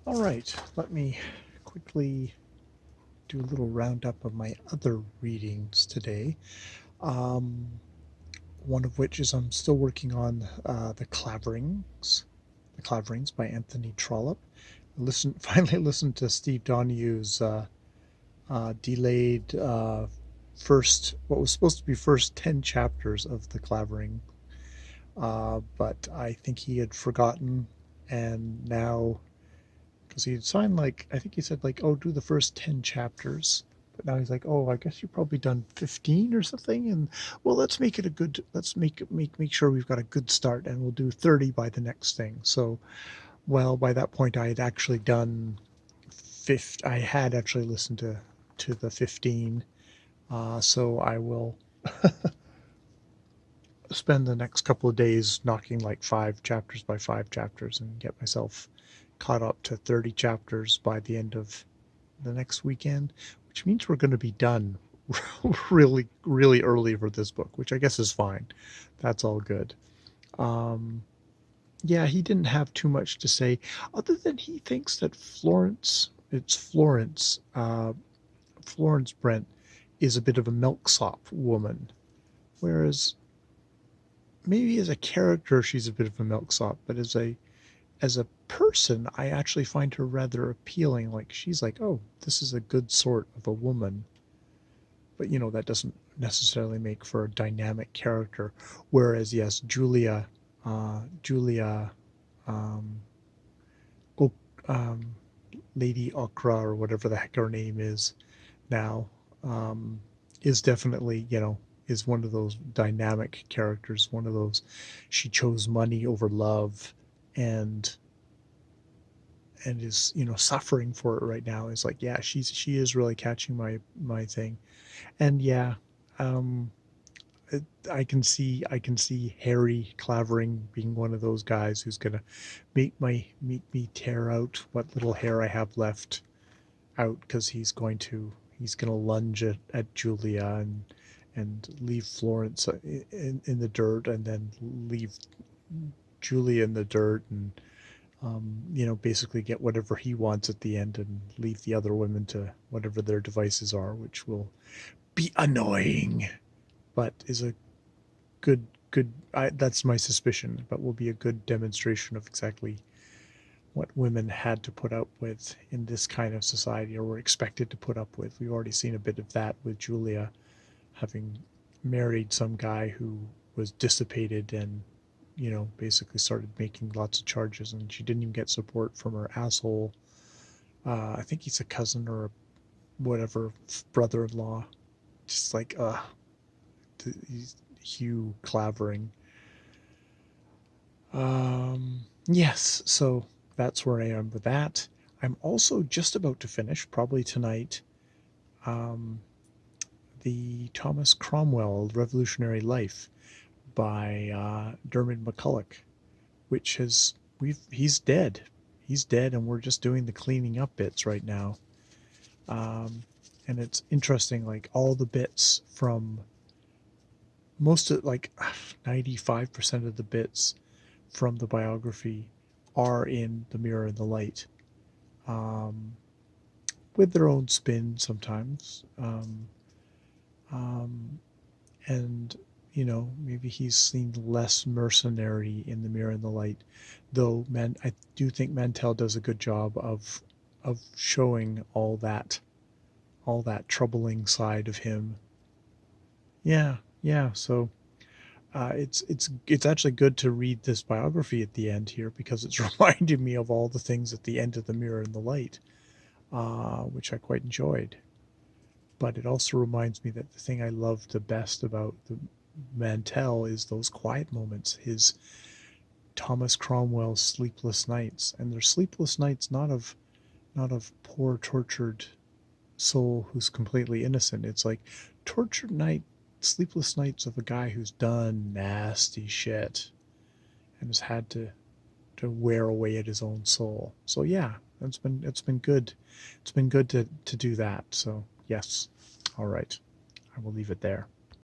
All right, let me quickly do a little roundup of my other readings today. Um, One of which is I'm still working on The Claverings by Anthony Trollope. Finally listened to Steve Donohue's delayed what was supposed to be first 10 chapters of The Clavering, but I think he had forgotten, and now because he had signed I think he said oh, do the first 10 chapters, but now he's like, oh, I guess you've probably done 15 or something, and well, let's make sure we've got a good start, and we'll do 30 by the next thing. So well, by that point I had actually done I had actually listened to the 15, so I will spend the next couple of days knocking like 5 chapters by 5 chapters and get myself caught up to 30 chapters by the end of the next weekend, which means we're going to be done really, really early for this book, which I guess is fine. That's all good. Yeah, he didn't have too much to say other than he thinks that Florence Brent is a bit of a milksop woman, whereas maybe as a character she's a bit of a milksop, but as a person, I actually find her rather appealing. Like she's like, oh, this is a good sort of a woman. But that doesn't necessarily make for a dynamic character. Whereas yes, Julia, um, o- um, Lady Okra or whatever the heck her name is now, is definitely is one of those dynamic characters. One of those, she chose money over love, and is suffering for it right now. Is like, yeah, she is really catching my thing. And yeah, um I can see Harry Clavering being one of those guys who's gonna make me tear out what little hair I have left out, because he's gonna lunge at Julia and leave Florence in the dirt, and then leave Julia in the dirt, and basically get whatever he wants at the end, and leave the other women to whatever their devices are, which will be annoying, but is a good. That's my suspicion, but will be a good demonstration of exactly what women had to put up with in this kind of society, or were expected to put up with. We've already seen a bit of that with Julia having married some guy who was dissipated and basically started making lots of charges, and she didn't even get support from her asshole. I think he's a cousin or whatever, brother-in-law. Just like, he's Hugh Clavering. Yes, so that's where I am with that. I'm also just about to finish, probably tonight, um, the Thomas Cromwell Revolutionary Life by Dermot McCulloch, which he's dead. He's dead, and we're just doing the cleaning up bits right now. And it's interesting, like all the bits from most of 95% of the bits from the biography are in The Mirror and the Light, um, with their own spin sometimes. Um, and maybe he's seen less mercenary in The Mirror and the Light, though I do think Mantell does a good job of showing all that troubling side of him. Yeah, yeah. So it's actually good to read this biography at the end here, because it's reminded me of all the things at the end of The Mirror and the Light, which I quite enjoyed. But it also reminds me that the thing I love the best about the Mantell is those quiet moments. His Thomas Cromwell's sleepless nights, and they're sleepless nights not of poor tortured soul who's completely innocent. It's like tortured night, sleepless nights of a guy who's done nasty shit and has had to wear away at his own soul. So yeah, it's been good. It's been good to do that. So yes, all right, I will leave it there.